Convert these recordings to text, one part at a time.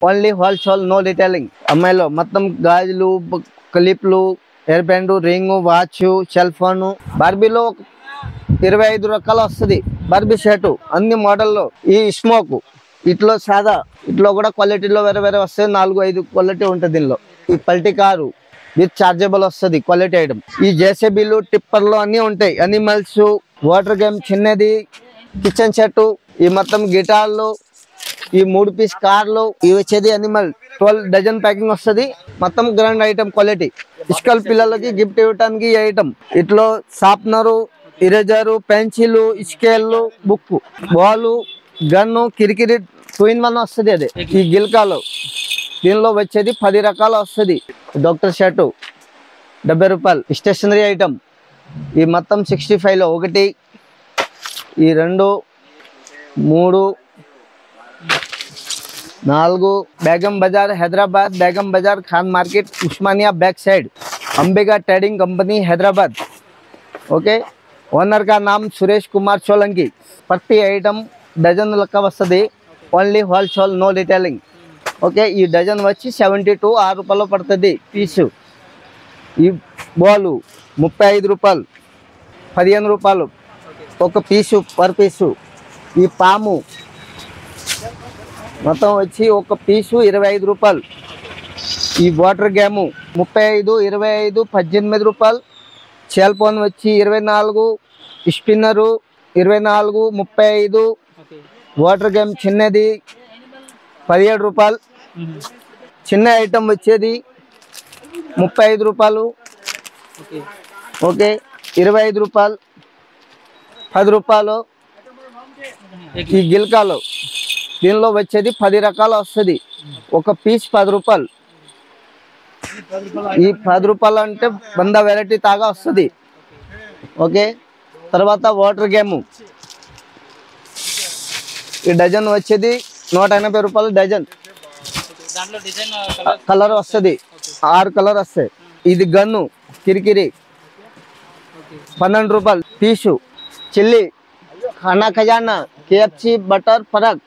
Only wholesale, no retailing. అమ్మాయిలో మొత్తం గాజులు, క్లిప్లు, hair band, ring, watch, cell phone. బార్బీలో 25 రకాలు వస్తుంది. బార్బీ షర్టు అన్ని మోడల్లో. ఈ స్మోక్ ఇట్లో సాదా, ఇట్లో కూడా క్వాలిటీలో వేరే వేరే వస్తాయి. 4-5 క్వాలిటీ ఉంటుంది దీనిలో. ఈ పల్టీ కారు విత్ చార్జబుల్ వస్తుంది, క్వాలిటీ ఐటమ్. ఈ జేసీబీలు, టిప్పర్లు అన్నీ ఉంటాయి. అనిమల్స్, వాటర్ గేమ్ చిన్నది, కిచెన్ సెట్, ఈ మొత్తం గిటార్లు, ఈ 3 పీస్ కార్లు, ఇవి వచ్చేది అనిమల్ 12 డజన్ ప్యాకింగ్ వస్తుంది. మొత్తం గ్రాండ్ ఐటమ్ క్వాలిటీ. స్కూల్ పిల్లలకి గిఫ్ట్ ఇవ్వడానికి ఈ ఐటమ్. ఇట్లో sharpener, eraser, pencil, scale, book, ball, gun, కిరికిరి 2-in-1 వస్తుంది. అదే ఈ గిల్కాలు దీనిలో వచ్చేది 10 రకాలు వస్తుంది. డాక్టర్ షర్టు 70 రూపాయలు. స్టేషనరీ ఐటమ్ ఈ మొత్తం 65లో 1, ఈ 2, 3, 4. बेगम बाजार Hyderabad, Begum Bazaar Khan market, Osmania back side, Ambika trading company Hyderabad. Okay, owner का नाम सुरेश कुमार सोलंकी. प्रति ఐటమ్ డజన్ లెక్క వస్తుంది. Only wholesale, no retailing. Okay, ఈ డజన్ వచ్చి 72 6 రూపాయలు పడుతుంది పీసు. ఈ బాలు 35 రూపాయలు, 15 రూపాయలు ఒక పీసు పర్ పీసు. ఈ పాము మొత్తం వచ్చి ఒక పీసు 25 రూపాయలు. ఈ వాటర్ గేము 35, 25, 18 రూపాయలు. సెల్ ఫోన్ వచ్చి 24, స్పిన్నరు 24, 35. వాటర్ గేమ్ చిన్నది 17 రూపాయలు. చిన్న ఐటమ్ వచ్చేది 35 రూపాయలు. ఓకే, 25 రూపాయలు, 10 రూపాయలు. ఈ గిల్కాలు దీనిలో వచ్చేది 10 రకాలు వస్తుంది. ఒక పీస్ 10 రూపాయలు. ఈ 10 రూపాయలు అంటే 100 వెరైటీ తాగా వస్తుంది. ఓకే, తర్వాత వాటర్ గేమ్ ఈ డజన్ వచ్చేది 180 రూపాయలు డజన్. కలర్ వస్తుంది, 6 కలర్ వస్తాయి. ఇది గన్ను కిరికిరి 12 రూపాయలు పీసు. చిల్లీ ఖానా ఖజానా, కేఎఫ్సి, బటర్ ఫరక్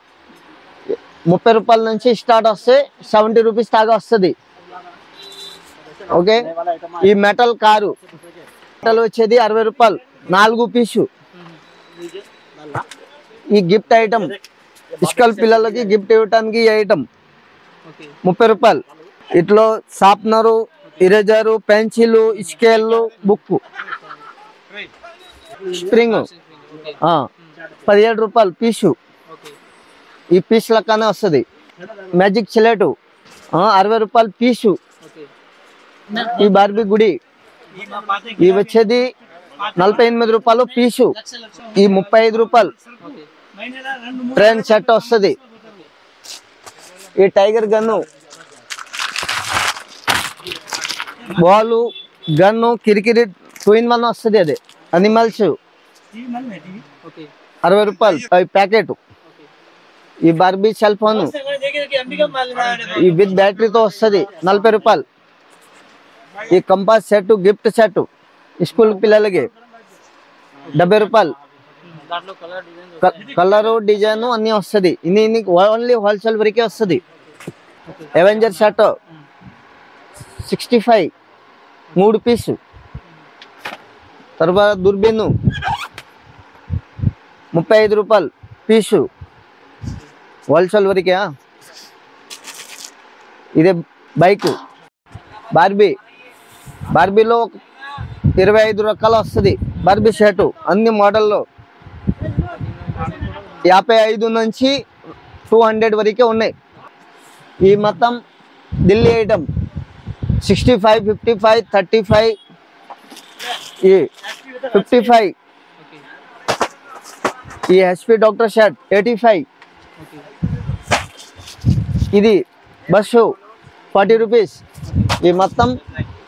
30 రూపాయల నుంచి స్టార్ట్ వస్తే 70 రూపీస్ దాకా వస్తుంది. ఓకే, ఈ మెటల్ కారు మెటల్ వచ్చేది 60 రూపాయలు 4 పీసు. ఈ గిఫ్ట్ ఐటమ్ స్కూల్ పిల్లలకి గిఫ్ట్ ఇవ్వడానికి ఈ ఐటమ్ 30 రూపాయలు. ఇట్లో sharpener, eraser, pencil, scale, book, spring 17 రూపాయలు పీసు. ఈ పీస్ లెక్కనే వస్తుంది. మ్యాజిక్ చిలేటు 60 రూపాయలు పీసు. ఈ బార్బీ గుడి ఇవి వచ్చేది 48 రూపాయలు పీసు. ఈ 35 రూపాయలు. ట్రైన్ సెట్ వస్తుంది. ఈ టైగర్ గన్ను, బాలు, గన్ను, కిరికిరి 2-in-1 వస్తుంది. అదే అనిమల్స్ 60 రూపాయలు ప్యాకెట్. ఈ బార్బీ సెల్ ఫోన్ ఈ విత్ బ్యాటరీతో వస్తుంది 40 రూపాయలు. ఈ compass set gift set school పిల్లలకి 70 రూపాయలు. కలరు డిజైన్ అన్నీ వస్తుంది. ఇన్ని ఓన్లీ హోల్సేల్ వరకే వస్తుంది. అవెంజర్ షర్ట్ 65 3 పీసు. తర్వాత దుర్బిన్ 35 రూపాయలు పీసు, హోల్సేల్ వరకే. ఇదే బైక్ బార్బీలో 25 రకాలు వస్తుంది. బార్బీ షర్టు అన్ని మోడల్లో 55 నుంచి 200 వరకే ఉన్నాయి. ఈ మొత్తం ఢిల్లీ ఐటమ్ 65, 55, 35, ఈ 55. ఈ హెచ్పి డాక్టర్ షర్ట్ 85. ఇది బస్సు 40 రూపీస్. ఈ మొత్తం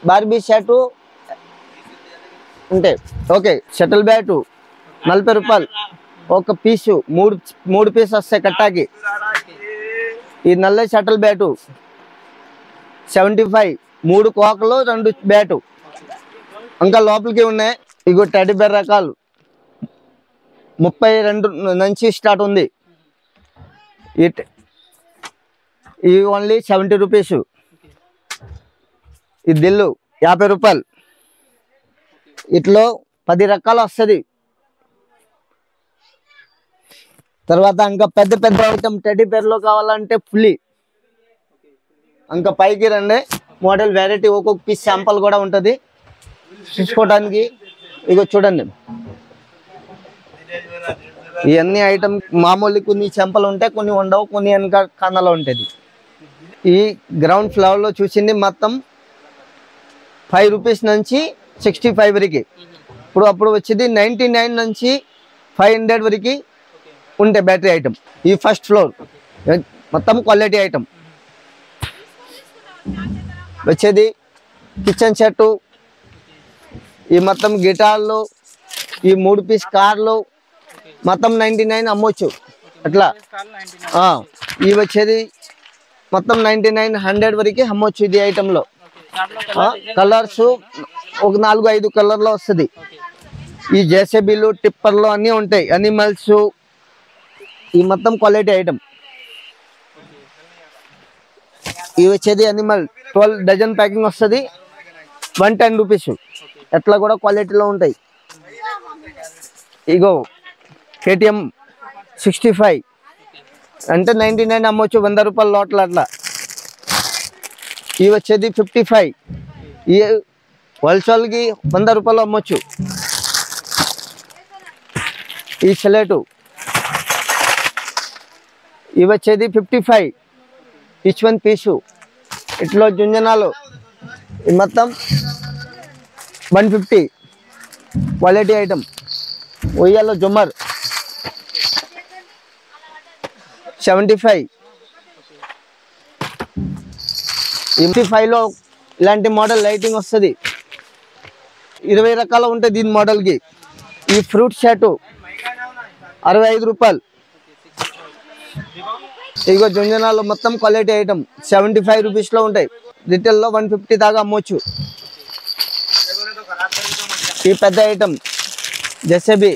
బార్బీ షర్టు ఉంటాయి. ఓకే, షటిల్ బ్యాటు 40 రూపాయలు ఒక పీసు. 3 పీస్ వస్తాయి కట్టాకి. ఈ నల్ల షటిల్ బ్యాటు 75. 3 కోకలు 2 బ్యాటు. ఇంకా లోపలికి ఉన్నాయి. ఇగో టెడ్డీ బేర్ రకాలు 32 నుంచి స్టార్ట్ ఉంది. ఇవి ఓన్లీ 70 రూపీస్. ఈ దిల్లు 50 రూపాయలు. ఇట్లో 10 రకాలు వస్తుంది. తర్వాత ఇంకా పెద్ద పెద్ద ఐటమ్ టెడ్డీ బేర్లో కావాలంటే ఫుల్లీ ఇంకా పైకి రండి. మోడల్ వెరైటీ ఒక్కొక్క పీస్ శాంపుల్ కూడా ఉంటుంది చూసుకోవడానికి. ఇగో చూడండి, ఇవన్నీ ఐటమ్ మామూలు కొన్ని చెంపలు ఉంటాయి, కొన్ని ఉండవు, కొన్ని వెనక కన్నలో ఉంటుంది. ఈ గ్రౌండ్ ఫ్లోర్లో చూసింది మొత్తం 5 రూపీస్ నుంచి 65 వరకు. అప్పుడు వచ్చేది 99 నుంచి 500 వరకు ఉంటే బ్యాటరీ ఐటమ్. ఈ ఫస్ట్ ఫ్లోర్ మొత్తం క్వాలిటీ ఐటమ్. వచ్చేది కిచెన్ సెట్, ఈ మొత్తం గిటార్లు, ఈ 3 పీస్ కార్లు మొత్తం 99 అమ్మొచ్చు అట్లా. ఇవి వచ్చేది మొత్తం 99, 100 వరకు అమ్మొచ్చు ఇది ఐటెంలో. కలర్స్ ఒక 4-5 కలర్లో వస్తుంది. ఈ జేసీబీలు, టిప్పర్లు అన్నీ ఉంటాయి. అనిమల్స్, ఈ మొత్తం క్వాలిటీ ఐటమ్. ఇవి వచ్చేది అనిమల్ 12 డజన్ ప్యాకింగ్ వస్తుంది, 110 రూపీస్. ఎట్లా కూడా క్వాలిటీలో ఉంటాయి. ఇగో KTM 65 అంటే 99 అమ్మొచ్చు, 100 రూపాయల లోట్ల అట్లా. ఇవి వచ్చేది 55, ఈ హోల్సేల్కి 100 రూపాయలు అమ్మొచ్చు. ఈ సెలెటు ఇవి వచ్చేది 55 ఈచ్ 1 పీసు. ఇట్లో జుంజనాలు ఈ మొత్తం 150 క్వాలిటీ ఐటమ్. ఉయ్యాలో జుమ్మర్ 75. ఈ 55లో ఇలాంటి మోడల్ లైటింగ్ వస్తుంది. 20 రకాలు ఉంటుంది దీని మోడల్కి. ఈ ఫ్రూట్ షర్టు 65 రూపాయలు. ఇగో జుంజనాలు మొత్తం క్వాలిటీ ఐటమ్ 75 రూపీస్లో ఉంటాయి. రిటైల్లో 150 దాకా అమ్మొచ్చు. ఈ పెద్ద ఐటమ్ జెసేబీ,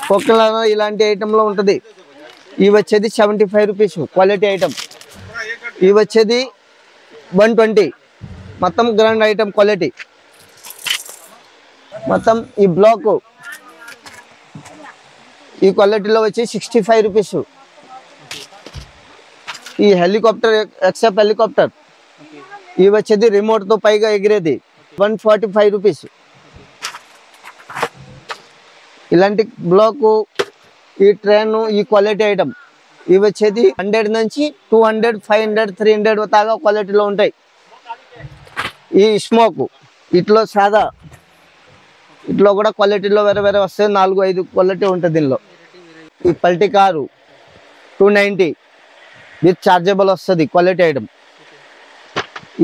కోకిల ఇలాంటి ఐటెంలో ఉంటుంది. ఇవి వచ్చేది 75 రూపీస్ క్వాలిటీ ఐటమ్. ఇవి వచ్చేది 120 మొత్తం గ్రాండ్ ఐటమ్ క్వాలిటీ. మొత్తం ఈ బ్లాక్ ఈ క్వాలిటీలో వచ్చి 65 రూపీస్. ఈ హెలికాప్టర్ ఎక్సెప్ట్ హెలికాప్టర్ ఇవి వచ్చేది రిమోట్తో పైగా ఎగిరేది 145 రూపీస్. ఇలాంటి బ్లాకు, ఈ ట్రైన్, ఈ క్వాలిటీ ఐటమ్ ఇవి వచ్చేది 100 నుంచి 200, 500, 300 దాకా క్వాలిటీలో ఉంటాయి. ఈ స్మోక్ ఇట్లో సాదా, ఇట్లో కూడా క్వాలిటీలో వేరే వేరే వస్తాయి. 4-5 క్వాలిటీ ఉంటుంది దీనిలో. ఈ పల్టీ కారు 290 విత్ చార్జబుల్ వస్తుంది క్వాలిటీ ఐటమ్.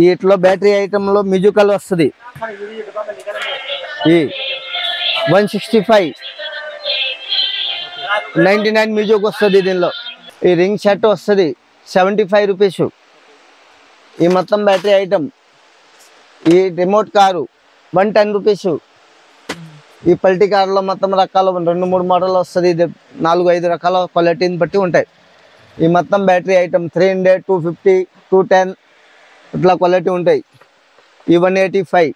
ఈ ఇట్లో బ్యాటరీ ఐటెంలో మ్యూజికల్ వస్తుంది. ఈ 165 99 మ్యూజిక్ వస్తుంది దీనిలో. ఈ రింగ్ సెట్ వస్తుంది 75 రూపీస్. ఈ మొత్తం బ్యాటరీ ఐటమ్. ఈ రిమోట్ కారు 110 రూపీస్. ఈ పల్టీ కార్లో మొత్తం రకాలు 2-3 మోడల్ వస్తుంది. ఇది 4-5 రకాల క్వాలిటీని బట్టి ఉంటాయి. ఈ మొత్తం బ్యాటరీ ఐటమ్ 300, 250, 210 ఇట్లా క్వాలిటీ ఉంటాయి. ఈ 185.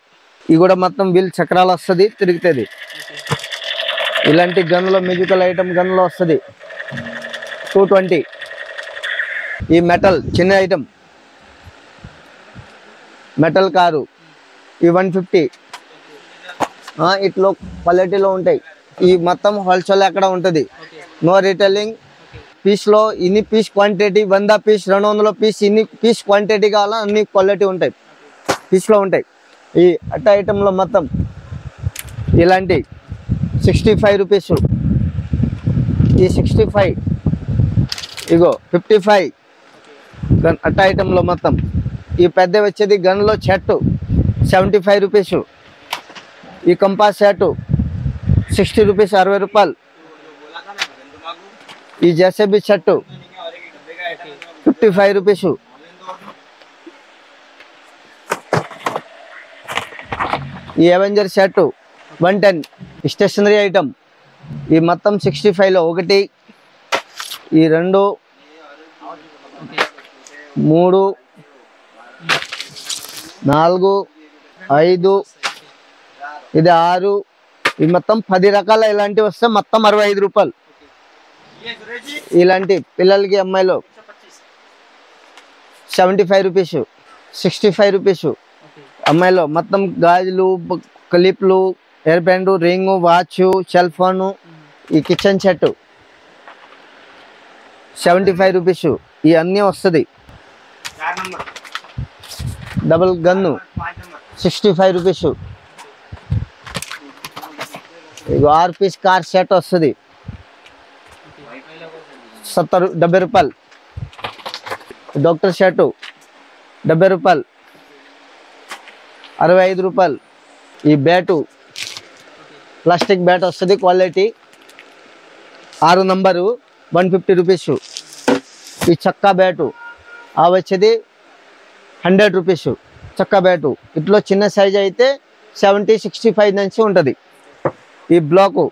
ఇవి కూడా మొత్తం వీల్ చక్రాలు వస్తుంది, తిరుగుతుంది. ఇలాంటి గన్లో మ్యూజికల్ ఐటమ్ గన్లో వస్తుంది 220. ఈ మెటల్ చిన్న ఐటమ్ మెటల్ కారు ఈ 150. ఇట్లో క్వాలిటీలో ఉంటాయి. ఈ మొత్తం హోల్సేల్ ఎక్కడ ఉంటుంది, నో రీటైలింగ్. పీస్లో ఇన్ని పీస్ క్వాంటిటీ 100 పీస్, 200 పీస్, ఇన్ని పీస్ క్వాంటిటీ కావాలా అన్ని క్వాలిటీ ఉంటాయి పీస్లో ఉంటాయి. ఈ అట్ట ఐటెంలో మొత్తం ఇలాంటి 65 రూపీస్. ఈ 65 ఇగో 55 గన్ అట్ట ఐటెంలో మొత్తం. ఈ పెద్ద వచ్చేది గన్లో షర్టు 75 రూపీస్. ఈ కంపాస్ షర్టు 60 రూపీస్, 60 రూపాయలు. ఈ జెసేబీ షర్టు 55 రూపీస్. ఈ అవెంజర్ షర్టు 110. స్టేషనరీ ఐటమ్ ఈ మొత్తం 65లో 1, ఈ 2, 3 4 5 ఇది 6 ఇది మొత్తం 10 రకాల ఇలాంటివి వస్తే మొత్తం 65 రూపాయలు. ఇలాంటి పిల్లలకి అమ్మాయిలో 75 రూపీస్, 65 రూపీస్. అమ్మాయిలో మొత్తం గాజులు, క్లిప్లు, hair band, ring, watch, cell phone, ఈ కిచెన్ సెట్ 75 రూపీస్. ఇవన్నీ వస్తుంది. Double gun 65 rupees. ఇగో 6 పీస్ కార్ సెట్ వస్తుంది 70 రూపాయలు. డాక్టర్ షర్టు 70 రూపాయలు, 65 రూపాయలు. ఈ బ్యాటు ప్లాస్టిక్ బ్యాట్ వస్తుంది క్వాలిటీ 6 నంబరు 150 రూపీస్. ఈ చక్కా బ్యాటు వచ్చేది 100 రూపీస్. చక్కా బ్యాటు ఇట్లో చిన్న సైజ్ అయితే 70-65 నుంచి ఉంటుంది. ఈ బ్లాకు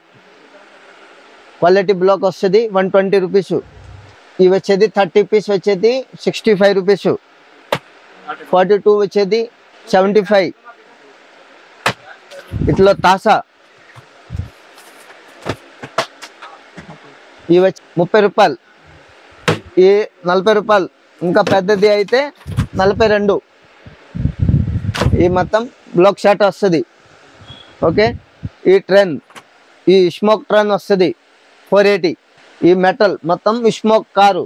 క్వాలిటీ బ్లాక్ వస్తుంది 120 రూపీస్. ఇవి వచ్చేది 30 పీస్ వచ్చేది 65 రూపీస్. 42 వచ్చేది 75. ఇట్లా తాసా ఇవి వచ్చి 30 రూపాయలు. ఈ 40 రూపాయలు. ఇంకా పెద్దది అయితే 42. ఈ మొత్తం బ్లాక్ షర్ట్ వస్తుంది. ఓకే. ఈ ట్రెన్, ఈ స్మోక్ ట్రెన్ వస్తుంది 480. ఈ మెటల్ మొత్తం స్మోక్ కారు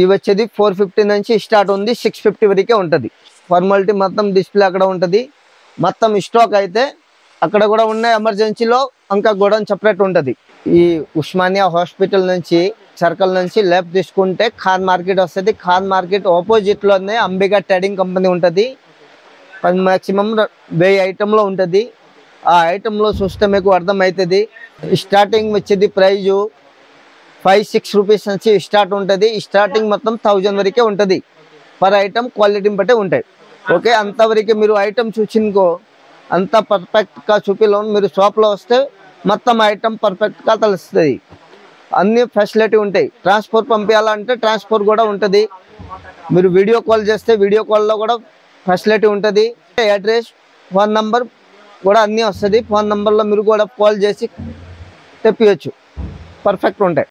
ఇవి వచ్చేది 450 నుంచి స్టార్ట్ ఉంది, 650 వరకే ఉంటుంది. ఫార్మాలిటీ మొత్తం డిస్ప్లే అక్కడ ఉంటుంది. మొత్తం స్టాక్ అయితే అక్కడ కూడా ఉన్నాయి. ఎమర్జెన్సీలో ఇంకా గోడౌన్ సపరేట్ ఉంటుంది. ఈ ఉస్మానియా హాస్పిటల్ నుంచి సర్కిల్ నుంచి లెఫ్ట్ తీసుకుంటే ఖాన్ మార్కెట్ వస్తుంది. ఖాన్ మార్కెట్ ఆపోజిట్లోనే అంబికా ట్రేడింగ్ కంపెనీ ఉంటుంది. మ్యాక్సిమం 1000 ఐటెంలో ఉంటుంది. ఆ ఐటెంలో చూస్తే మీకు అర్థమవుతుంది. స్టార్టింగ్ వచ్చేది ప్రైజు 5-6 రూపీస్ నుంచి స్టార్ట్ ఉంటుంది. స్టార్టింగ్ మొత్తం 1000 వరకే ఉంటుంది. పర్ ఐటమ్ క్వాలిటీని బట్టే ఉంటాయి. ఓకే. అంతవరకు మీరు ఐటమ్ చూసినకో అంత పర్ఫెక్ట్గా చూపిలో మీరు షాప్లో వస్తే మొత్తం ఐటమ్ పర్ఫెక్ట్గా తెలుస్తుంది. అన్ని ఫెసిలిటీ ఉంటాయి. ట్రాన్స్పోర్ట్ పంపించాలంటే ట్రాన్స్పోర్ట్ కూడా ఉంటుంది. మీరు వీడియో కాల్ చేస్తే వీడియో కాల్లో కూడా ఫెసిలిటీ ఉంటుంది. అడ్రస్, ఫోన్ నంబర్ కూడా అన్నీ వస్తుంది. ఫోన్ నెంబర్లో మీరు కూడా కాల్ చేసి తెప్పియచ్చు. పర్ఫెక్ట్ ఉంటాయి.